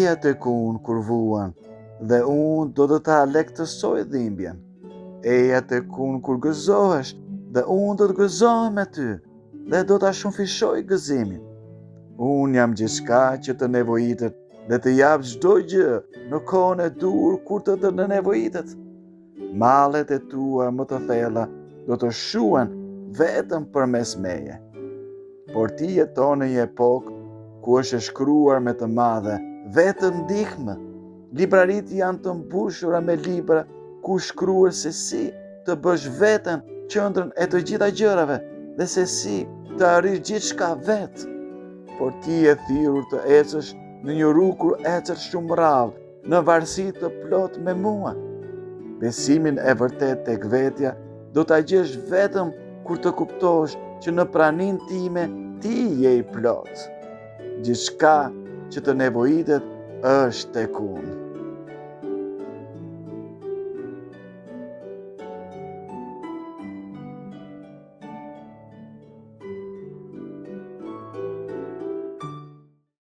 Eja tek unë kur vuan, dhe unë do të ta lehtësoj dhimbjen. Eja tek unë kur gëzohesh, dhe unë do të gëzohem me ty, dhe do ta shumëfishoj gëzimin. Unë jam gjithçka që të nevojitet dhe të jap çdo gjë në kohën e dur kur të nevojitet. Mallet e tua më të thella do të shuhen vetëm përmes meje. Por ti jeton në një epokë ku është e shkruar me të madhe vetëm ndihmë. Libraritë janë të mbushura me libra ku shkruar se si të bësh veten qendrën e të gjitha gjërave dhe se si të arrish gjithçka vetë. Por ti je thirrur të ecësh në një rrugë kur ecet shumë rrallë, në varësi të plot me mua. Besimin e vërtet tek vetja do ta gjesh vetëm kur të kuptosh që në praninë time ti je i plot. Gjithçka që të nevojitet është tek unë.